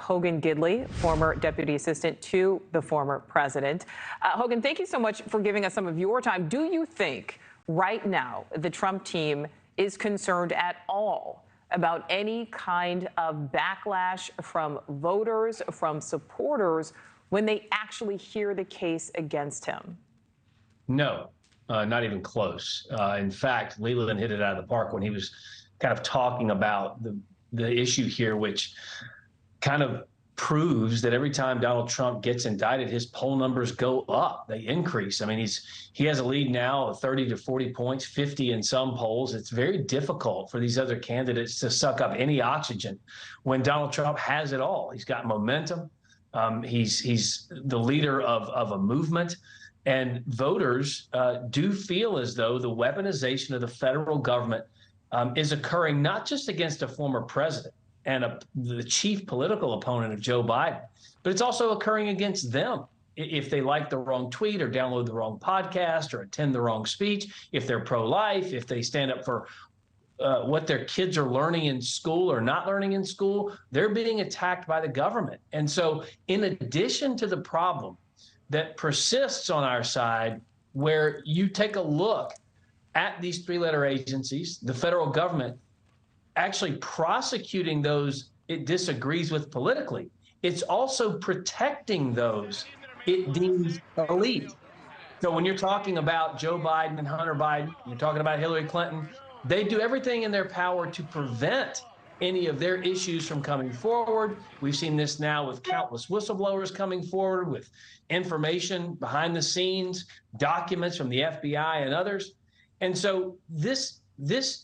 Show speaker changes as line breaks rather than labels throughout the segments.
Hogan Gidley, former deputy assistant to the former president. Hogan, thank you so much for giving us some of your time. Do you think right now the Trump team is concerned at all about any kind of backlash from voters, from supporters, when they actually hear the case against him?
No, not even close. In fact, Leland hit it out of the park when he was kind of talking about the issue here, which kind of proves that every time Donald Trump gets indicted, his poll numbers go up. They increase. I mean, he has a lead now of 30 to 40 points, 50 in some polls. It's very difficult for these other candidates to suck up any oxygen when Donald Trump has it all. He's got momentum. He's the leader of a movement. And voters do feel as though the weaponization of the federal government is occurring not just against a former president and the chief political opponent of Joe Biden, but it's also occurring against them if they like the wrong tweet or download the wrong podcast or attend the wrong speech, if they're pro-life, if they stand up for what their kids are learning in school or not learning in school, they're being attacked by the government. And so in addition to the problem that persists on our side, where you take a look at these three-letter agencies, the federal government actually prosecuting those it disagrees with politically, it's also protecting those it deems elite. So when you're talking about Joe Biden and Hunter Biden, you're talking about Hillary Clinton, they do everything in their power to prevent any of their issues from coming forward. We've seen this now with countless whistleblowers coming forward with information behind the scenes, documents from the FBI and others. And so this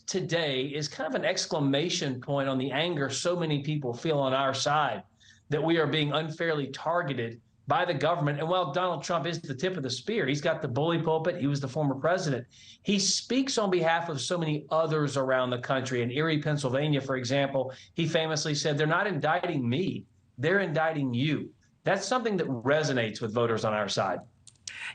today is kind of an exclamation point on the anger so many people feel on our side that we are being unfairly targeted by the government. And while Donald Trump is the tip of the spear, he's got the bully pulpit, he was the former president, he speaks on behalf of so many others around the country. In Erie, Pennsylvania, for example, he famously said, "They're not indicting me, they're indicting you." That's something that resonates with voters on our side.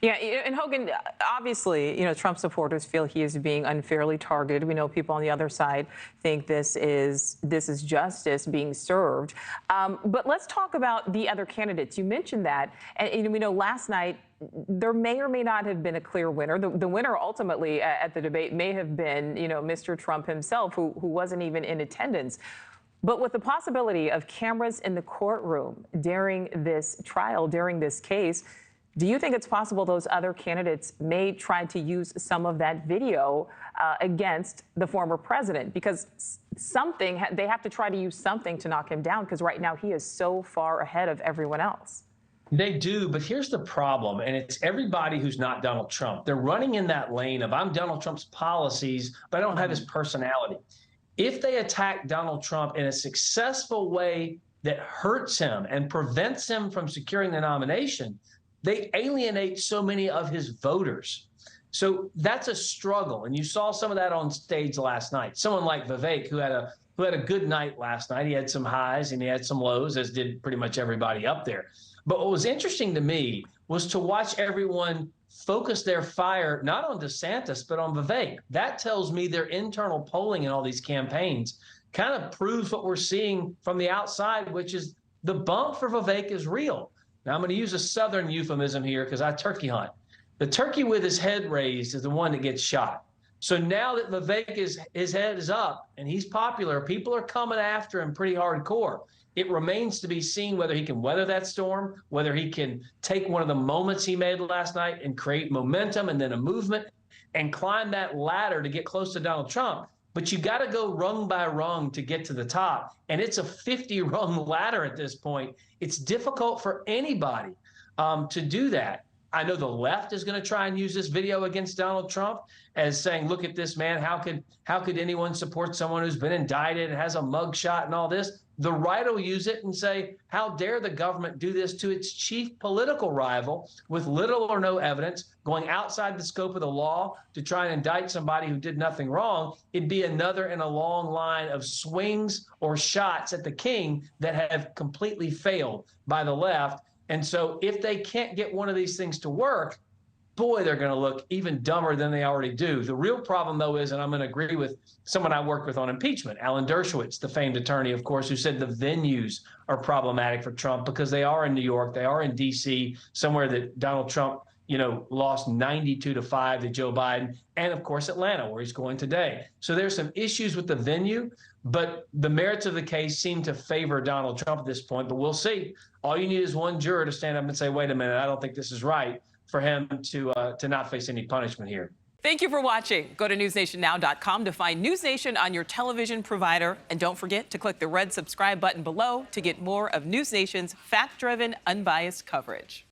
Yeah, and Hogan, obviously, Trump supporters feel he is being unfairly targeted. We know people on the other side think this is justice being served. But let's talk about the other candidates. You mentioned that, and we know last night there may or may not have been a clear winner. The winner ultimately at the debate may have been, Mr. Trump himself, who wasn't even in attendance. But with the possibility of cameras in the courtroom during this trial, during this case, do you think it's possible those other candidates may try to use some of that video against the former president? Because they have to try to use something to knock him down, because right now he is so far ahead of everyone else.
They do, but here's the problem, and it's everybody who's not Donald Trump. They're running in that lane of, I'm Donald Trump's policies, but I don't have his personality. If they attack Donald Trump in a successful way that hurts him and prevents him from securing the nomination, they alienate so many of his voters. So that's a struggle. And you saw some of that on stage last night. Someone like Vivek, who had a good night last night. He had some highs and he had some lows, as did pretty much everybody up there. But what was interesting to me was to watch everyone focus their fire not on DeSantis, but on Vivek. That tells me their internal polling in all these campaigns kind of proves what we're seeing from the outside, which is the bump for Vivek is real. Now, I'm going to use a Southern euphemism here because I turkey hunt. The turkey with his head raised is the one that gets shot. So now that Vivek his head is up and he's popular, people are coming after him pretty hardcore. It remains to be seen whether he can weather that storm, whether he can take one of the moments he made last night and create momentum and then a movement and climb that ladder to get close to Donald Trump. But you got to go rung by rung to get to the top. And it's a 50-rung ladder at this point. It's difficult for anybody to do that. I know the left is going to try and use this video against Donald Trump as saying, look at this man. How could anyone support someone who's been indicted and has a mugshot and all this? The right will use it and say, how dare the government do this to its chief political rival with little or no evidence, going outside the scope of the law to try and indict somebody who did nothing wrong? It'd be another in a long line of swings or shots at the king that have completely failed by the left. And so if they can't get one of these things to work, boy, they're going to look even dumber than they already do. The real problem, though, is, and I'm going to agree with someone I worked with on impeachment, Alan Dershowitz, the famed attorney, of course, who said the venues are problematic for Trump because they are in New York, they are in D.C., somewhere that Donald Trump, lost 92-5 to Joe Biden, and of course Atlanta, where he's going today. So there's some issues with the venue, but the merits of the case seem to favor Donald Trump at this point. But we'll see. All you need is one juror to stand up and say, "Wait a minute, I don't think this is right," for him to not face any punishment here.
Thank you for watching. Go to newsnationnow.com to find News Nation on your television provider. And don't forget to click the red subscribe button below to get more of News Nation's fact-driven, unbiased coverage.